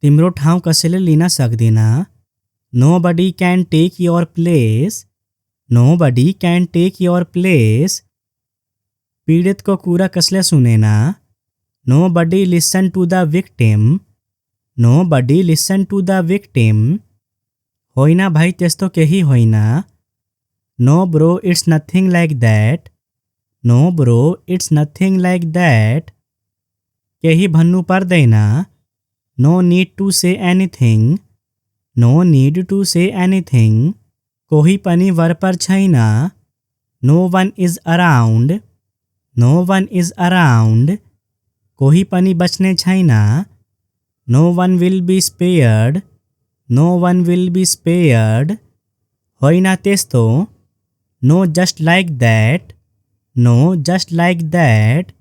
तिम्रो ठाउँ कसैले लिन सक्दिन। Nobody can take your place. Nobody can take your place. पीडितको कुरा कसले सुनेन। Nobody listen to the victim. Nobody listen to the victim. होइन भाइ त्यस्तो केही होइन। No bro, it's nothing like that. No bro, it's nothing like that. केही भन्नु पर्दैन। No need to say anything. No need to say anything. कोही पनि वरपर छैन। No one is around. No one is around. कोही पनि बच्ने छैन। No one will be spared. No one will be spared. होइन त्यस्तो। No just like that. No just like that.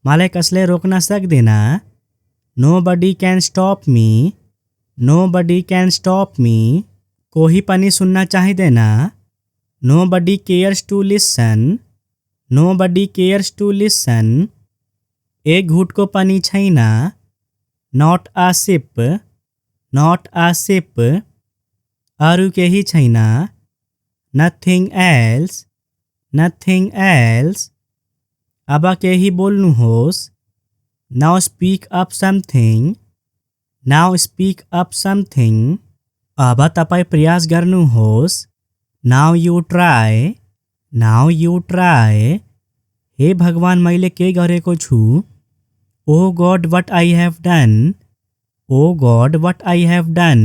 मलाई कसले रोक्न सक्दैन। Nobody can stop me. Nobody can stop me. कोही पनि सुन्न चाहिँदैन। Nobody cares to listen. Nobody cares to listen. एक घुटको पनि छैन। Not a sip. Not a sip. अरू केही छैन। Nothing else. Nothing else. अब केही बोल्नुहोस्। Now speak up something. Now speak up something. अब तपाईँ प्रयास गर्नुहोस्। Now you try. Now you try. हे भगवान मैले के गरेको छु। Oh God, what I have done. Oh God, what I have done.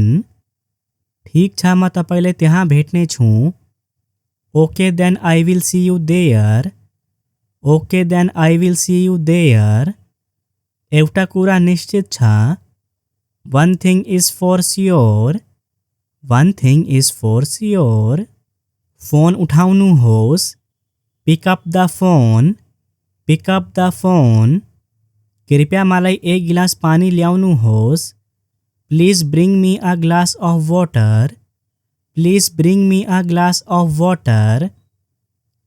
ठिक छ म तपाईँलाई त्यहाँ भेट्ने छु। Okay then I will see you there. Okay then I will see you there. एउटा कुरा निश्चित छ। One thing is for sure. One thing is for sure. Phone उठाउनुहोस्। Pick up the phone. Pick up the phone. कृपया मलाई एक गिलास पानी ल्याउनुहोस्। Please bring me a glass of water. Please bring me a glass of water.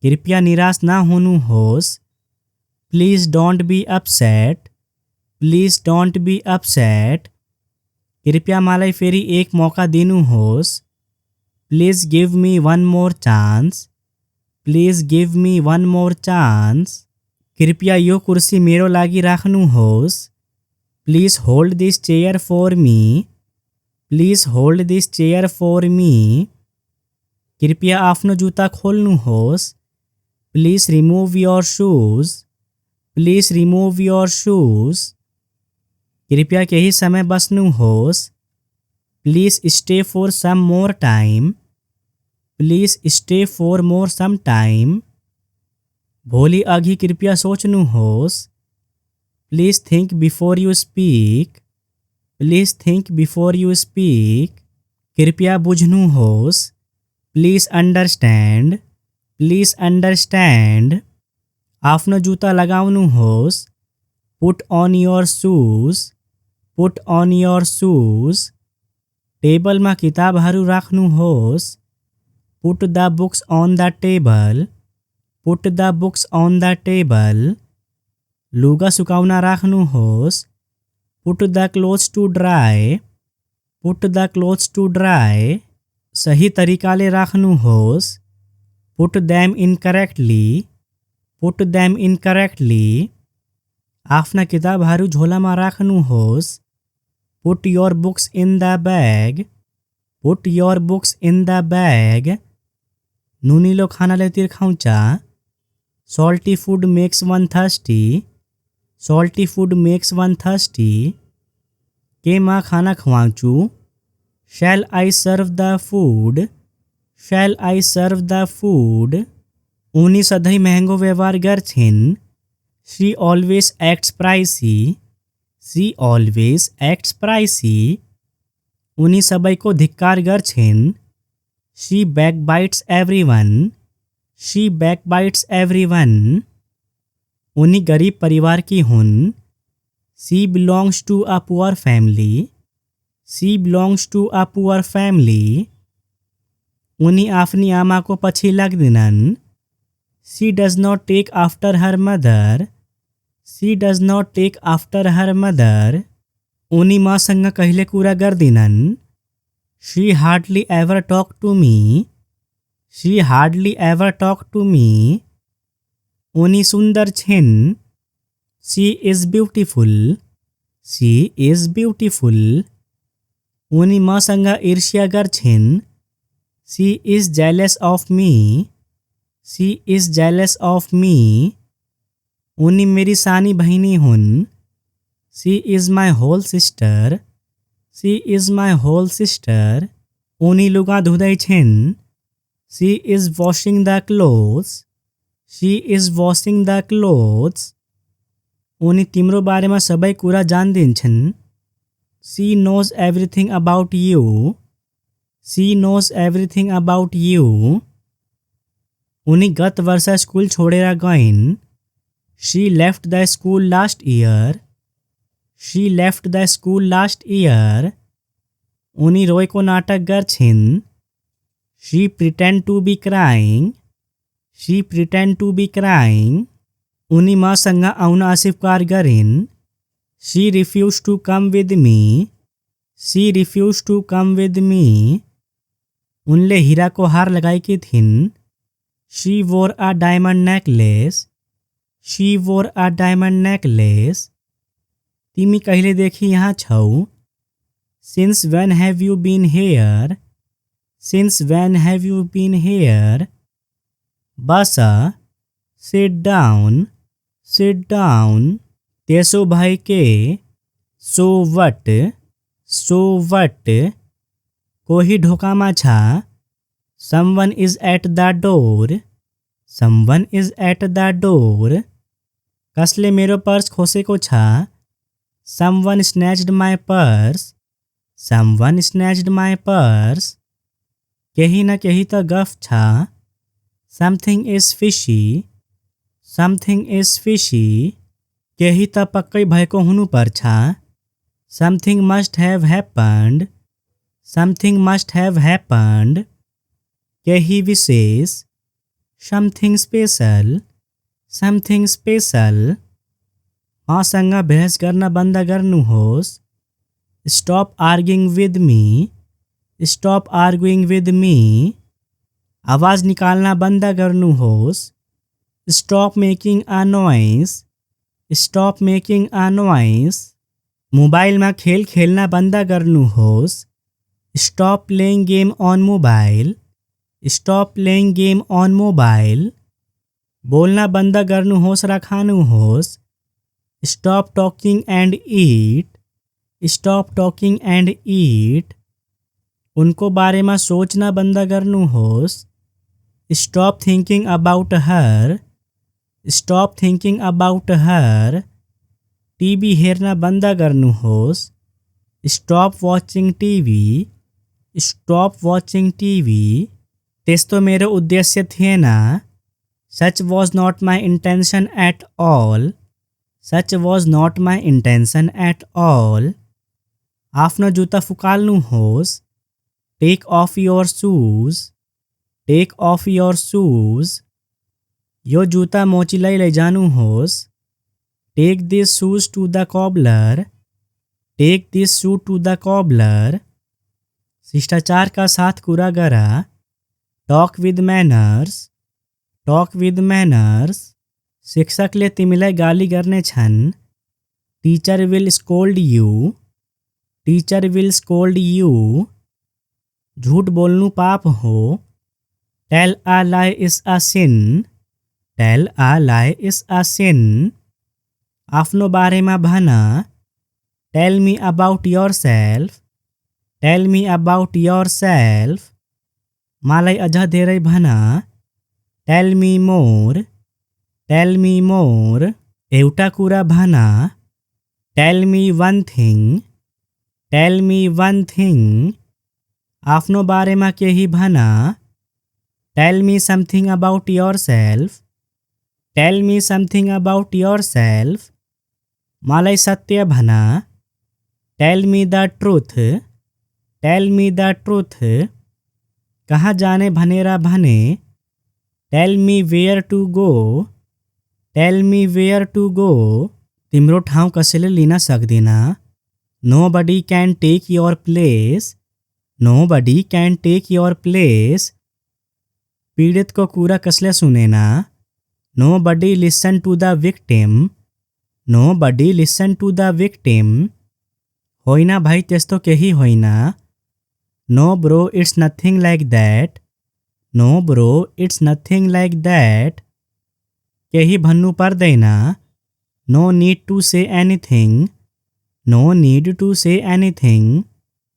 कृपया निराश ना होनुहोस्। Please don't be upset. Please don't be upset. कृपया मलाई फेरि एक मौका दिनुहोस्। Please give me one more chance. Please give me one more chance. कृपया यो कुर्सी मेरो लागि राख्नुहोस्। Please hold this chair for me. Please hold this chair for me. कृपया आफ्नो जुत्ता खोल्नुहोस्। Please remove your shoes. Please remove your shoes. कृपया केही समय बस्नुहोस्। Please stay for some more time. Please stay for more some time. भोलि अघि कृपया सोच्नुहोस्। Please think before you speak. Please think before you speak. कृपया बुझ्नुहोस्। Please understand. Please understand. आफ्नो जुत्ता लगाउनुहोस्। Put on your shoes. Put on your shoes. टेबलमा किताबहरू राख्नुहोस्। Put the books on the table. Put the books on the table. लुगा सुकाउन राख्नुहोस्। Put the clothes to dry. Put the clothes to dry. सही तरिकाले राख्नुहोस्। Put them incorrectly. Put them incorrectly. आफ्ना किताबहरू झोलामा राख्नुहोस्। Put your books in the bag. Put your books in the bag. नुनिलो खानाले तिर्खाउँछ। Salty food makes one thirsty. Salty food makes one thirsty. के म खाना खुवाउँछु? Shall I serve the food? Shall I serve the food? उनी सधैँ महँगो व्यवहार गर्छिन्। She always acts pricey. She always acts pricey. उनी सबैको धिक्कार गर्छिन्। She backbites everyone. She backbites everyone. उनी गरीब परिवार की हुन्। She belongs to a poor family. She belongs to a poor family. उनी आफ्नी आमाको पछि लाग्दिनन्। She does not take after her mother. She does not take after her mother. उनी मसँग कहिले कुरा गर्दिनन्। She hardly ever talk to me. She hardly ever talk to me. उनी सुन्दर छिन्। She is beautiful. She is beautiful. उनी मसँग ईर्ष्या गर्छिन्। She is jealous of me. She is jealous of me. उनी मेरी सानी बहिनी हुन्। She is my whole sister. She is my whole sister. उनी लुगा धुँदै छिन्। She is washing the clothes. She is washing the clothes. उनी तिम्रो बारेमा सबै कुरा जान्दिन्छन्। She knows everything about you. She knows everything about you. उनी गत वर्ष स्कुल छोडेर गइन्। She left the school last year. She left the school last year. उनी रोएको नाटक गर्छिन्। She pretend to be crying. She pretend to be crying. उनी मसँग आउन अस्वीकार गरिन्। She refuse to come with me. She refuse to come with me. उनले हिराको हार लगाएकी थिइन्। शी वोर अ डायमन्ड नेकलेस। शी वोर अ डायमन्ड नेकलेस। तिमी कहिलेदेखि यहाँ छौ? Since when have you been here. Since when have you been here. बस। Sit down. Sit down. त्यसो भए के? So what. So what. कोही ढोकामा छ। Someone is at the door. Someone is at the door. कसले मेरो पर्स खोसेको छ? Someone snatched my purse. Someone snatched my purse. केही न केही त गफ छ। Something is fishy. Something is fishy. केही त पक्कै भएको हुनुपर्छ। Something must have happened. Something must have happened. केही विशेष। Something special. Something special. मसँग बहस गर्न बन्द गर्नुहोस्। स्टप आर्ग्युइङ विथ मी। स्टप आर्ग्युइङ विथ मी। आवाज निकाल्न बन्द गर्नुहोस्। स्टप मेकिङ अ नोइज। स्टप मेकिङ अ नोइज। मोबाइलमा खेल खेल्न बन्द गर्नुहोस्। स्टप प्लेइङ गेम अन मोबाइल। स्टप प्लेइङ गेम अन मोबाइल। बोल्न बन्द गर्नुहोस् र खानुहोस्। स्टप टकिङ एन्ड इट। स्टप टकिङ एन्ड इट। उनको बारेमा सोच्न बन्द गर्नुहोस्। स्टप थिङ्किङ अबाउट हर। स्टप थिङ्किङ अबाउट हर। टिभी हेर्न बन्द गर्नुहोस्। Stop watching TV. Stop watching TV. त्यस्तो मेरो उद्देश्य थिएन। Such was not my intention at all. Such was not my intention at all. आफ्नो जुत्ता फुकाल्नुहोस्। Take off your shoes. Take off your shoes. यो जुत्ता मोचीलाई लैजानुहोस्। Take this shoes to the cobbler. Take this shoe to the cobbler. शिष्टाचारका साथ कुरा गर। Talk with manners. Talk with manners. शिक्षकले तिमीलाई गाली गर्नेछन्। Teacher will scold you. Teacher will scold you. झुट बोल्नु पाप हो। Tell a lie is a sin. Tell a lie is a sin. आफ्नो बारेमा भन। Tell me about yourself. Tell me about yourself. मलाई अझ धेरै भन। Tell me more. Tell me more. एउटा कुरा भन। Tell me one thing. Tell me one thing. आफ्नो बारेमा केही भन। Tell me something about yourself. Tell me something about yourself. मलाई सत्य भन। Tell me the truth. Tell me the truth. कहाँ जाने भनेर भने। Tell me where to go. Tell me where to go. तिम्रो ठाउँ कसैले लिन सक्दिन। Nobody can take your place. Nobody can take your place. पीडित को कूरा कसले सुने ना. Nobody listen to the victim. Nobody listen to the victim. होइना भाई तेस्तो केही होइना. No bro, it's nothing like that. No bro, it's nothing like that. केही भन्नु पर्दैन. No need to say anything. No need to say anything.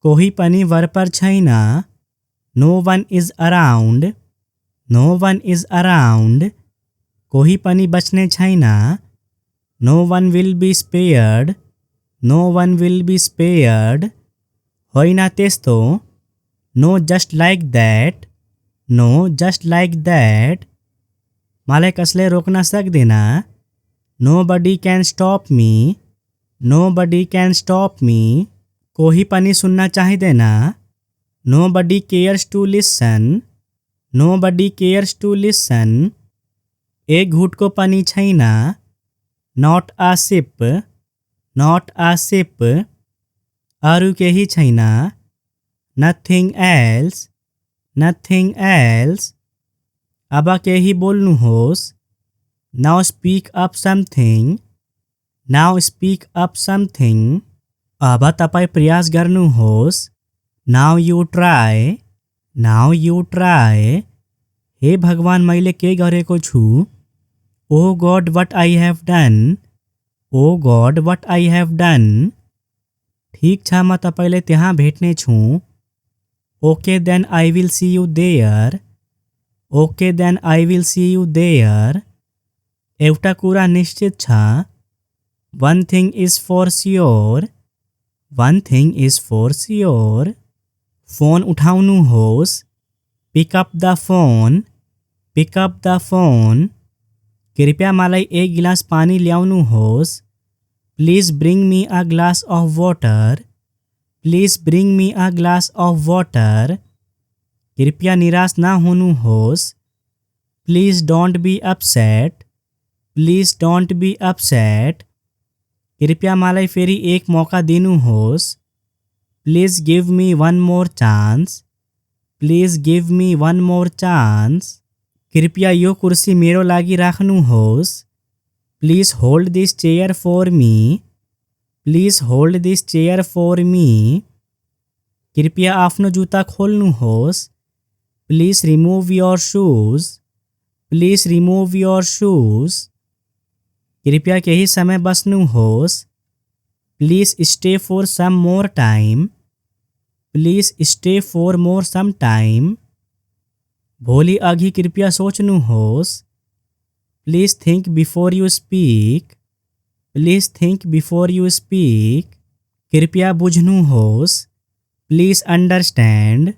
कोही पनि वर पर छैन. No one is around. No one is around. कोही पनि बच्ने छैन. No one will be spared. No one will be spared. होइन त्यस्तो. No just like that. No just like that. मलाई कसले रोक्न सक्दैन. Nobody can stop me. Nobody can stop me. कोही पनि सुन्न चाहिँदैन. Nobody cares to listen. Nobody cares to listen. एक घुटको पनि छैन. Not a sip. Not a sip. अरू केही छैन. Nothing else. Nothing else. अब केही बोल्नुहोस्. Now speak up something. Now speak up something. अब तपाईं प्रयास गर्नुहोस्. Now you try. Now you try. हे भगवान मैले के गरेको छु. Oh God, what I have done. Oh God, what I have done. ठिक छ म तपाईलाई त्यहाँ भेट्ने छु. Okay then I will see you there. Okay then I will see you there. एउटा कुरा निश्चित छ. One thing is for sure. One thing is for sure. Phone उठाउनुहोस्. Pick up the phone. Pick up the phone. कृपया मलाई एक गिलास पानी ल्याउनुहोस्. Please bring me a glass of water. Please bring me a glass of water. कृपया निराश ना होनुहोस्. Please don't be upset. Please don't be upset. कृपया मलाई फेरि एक मौका दिनुहोस्. Please give me one more chance. Please give me one more chance. कृपया यो कुर्सी मेरो लागि राख्नुहोस्. Please hold this chair for me. Please hold this chair for me. कृपया आफ्नो जुत्ता खोल्नुहोस्. Please remove your shoes. Please remove your shoes. कृपया केही समय बस्नुहोस्. Please stay for some more time. Please stay for more some time. भोलि अघि कृपया सोच्नुहोस्. Please think before you speak. Please think before you speak. कृपया बुझ्नुहोस्. Please understand.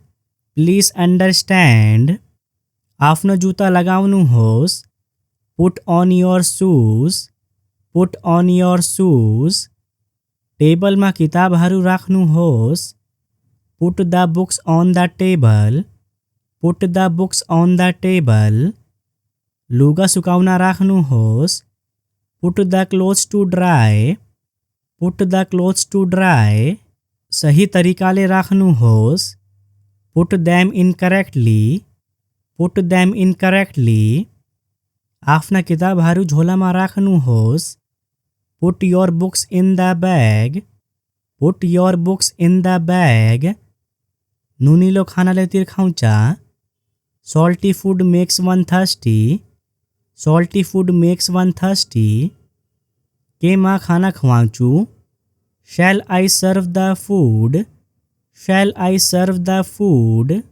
Please understand. आफ्नो जुत्ता लगाउनुहोस्. Put on your shoes. Put on your shoes. टेबलमा किताबहरू राख्नुहोस्. Put the books on the table. Put the books on the table. लुगा सुकाउन राख्नुहोस्. Put the clothes to dry. Put the clothes to dry. सही तरिकाले राख्नुहोस्. Put them incorrectly. Put them incorrectly. आफ्ना किताबहरू झोलामा राख्नुहोस्. Put your books in the bag. Put your books in the bag. नुनिलो खानाले तिर्खाउँछ. Salty food makes one thirsty. Salty food makes one thirsty. के म खाना खुवाउँछु. Shall I serve the food? Shall I serve the food?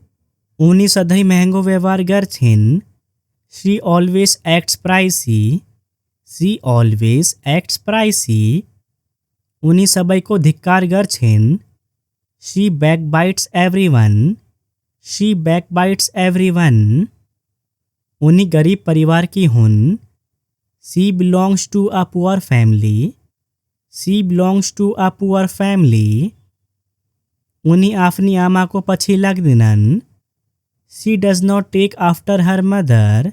उनी सधैँ महँगो व्यवहार गर्छिन्. She always acts pricey. She always acts pricey. उनी सबैको धिक्कार गर्छिन्. She backbites everyone. She backbites everyone. उनी गरीब परिवार की हुन्. She belongs to a poor family. She belongs to a poor family. उनी आफ्नी आमाको पछि लाग्दिनन्. She does not take after her mother.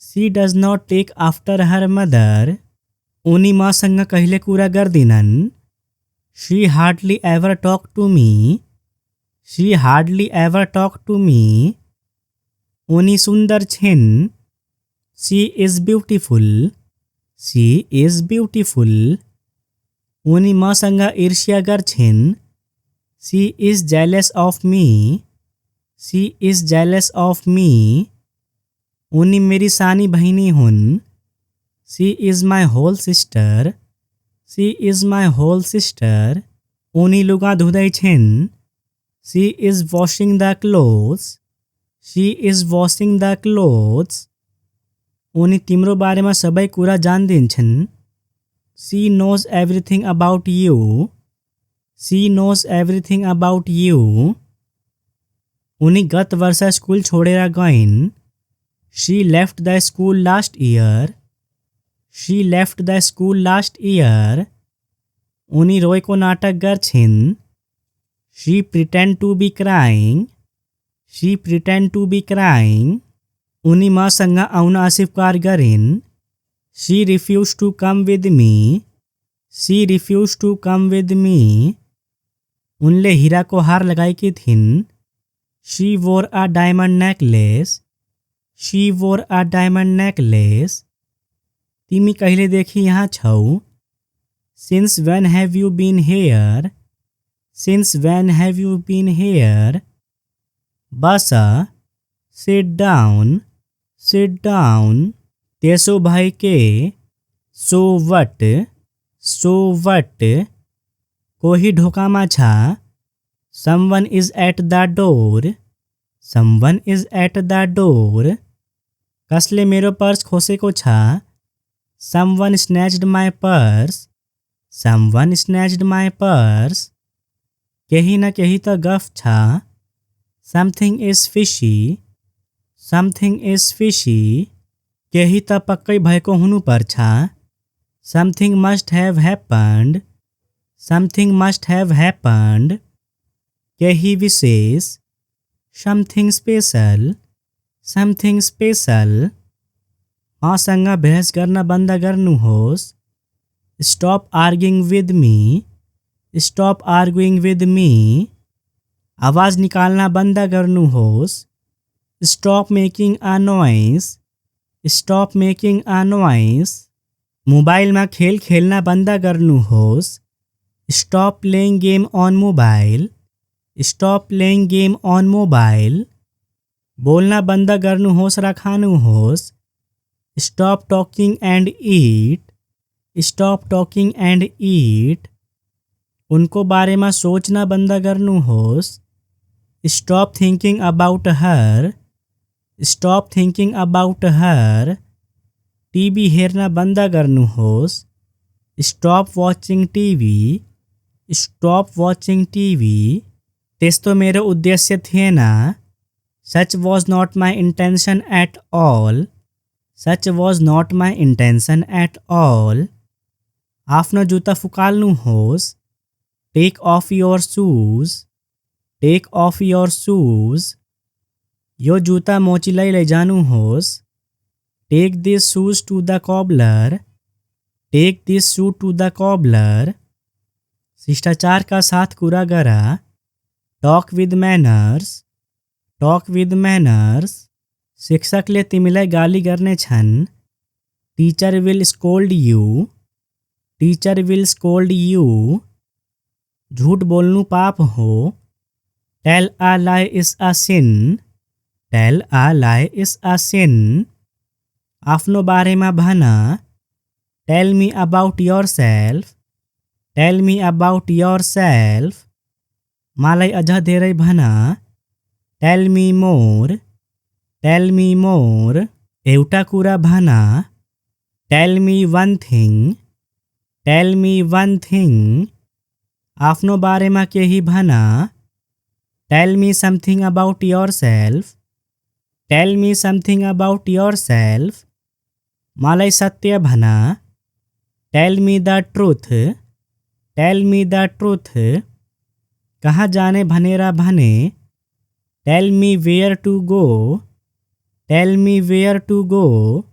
She does not take after her mother. उनी मसँग कहिले कुरा गर्दिनन्. She hardly ever talked to me. She hardly ever talked to me. उनी सुंदर छिन्. She is beautiful. She is beautiful. उनी मसँग ईर्ष्या गर्छिन्. She is jealous of me. She is jealous of me. उनी मेरी सानी बहिनी हुन्. She is my whole sister. She is my whole sister. उनी लुगा धुँदै छिन्. She is washing the clothes. She is washing the clothes. उनी तिम्रो बारेमा सबै कुरा जान्दिन्छन्. She knows everything about you. She knows everything about you. उनी गत वर्ष स्कुल छोडेर गइन्. She left the school last year. She left the school last year. उनी रोएको नाटक गर्छिन्. She pretend to be crying. She pretend to be crying. उनी मसँग आउन अस्वीकार गरिन्. She refused to come with me. She refused to come with me. उनले हिराको हार लगाएकी थिइन्. She wore a diamond necklace. She wore a diamond necklace. तिमी कहिलेदेखि यहाँ छौ? Since when have you been here? Since when have you been here? बस. Sit down. Sit down. त्यसो भए के? So what? So what? कोही ढोकामा छ. Someone is at the door. Someone is at the door. कसले मेरो पर्स खोसेको छ? Someone snatched my purse. Someone snatched my purse. केही न केही त गफ छ. Something is fishy. Something is fishy. केही त पक्कै भएको हुनुपर्छ. Something must have happened. Something must have happened. केही विशेष. Something special. Something special. मसँग बहस गर्न बन्द गर्नुहोस्. Stop arguing with me. Stop arguing with me. आवाज निकाल्न बन्द गर्नुहोस्. Stop making a noise. Stop making a noise. मोबाइलमा खेल खेल्न बन्द गर्नुहोस्. Stop playing game on mobile. Stop playing game on mobile. बोल्न बन्द गर्नुहोस् र खानुहोस्. Stop talking and eat. Stop talking and eat. उनको बारेमा सोच्न बन्द गर्नुहोस्. Stop thinking about her. Stop thinking about her. TV हेर्न बन्द गर्नुहोस्. Stop watching TV. Stop watching TV. त्यस्तो मेरो उद्देश्य थिएन. Such was not my intention at all. Such was not my intention at all. आफ्नो जुत्ता फुकाल्नुहोस्. Take off your shoes. Take off your shoes. यो जुत्ता मोचीलाई लैजानुहोस्. Take these shoes to the cobbler. Take this shoe to the cobbler. शिष्टाचारका साथ कुरा गर. Talk with manners. Talk with manners. शिक्षकले तिमीलाई गाली गर्नेछन्. Teacher will scold you. Teacher will scold you. झूठ बोल्नु पाप हो. Tell a lie is a sin. Tell a lie is a sin. आफ्नो बारेमा भन. Tell me about yourself. Tell me about yourself. मलाई अझ धेरै भन. Tell me more. Tell me more. एउटा कुरा भन. Tell me one thing. Tell me one thing. आफ्नो बारेमा केही भन. Tell me something about yourself. Tell me something about yourself. मलाई सत्य भन. Tell me the truth. Tell me the truth. कहाँ जाने भनेर भने. Tell me where to go. Tell me where to go.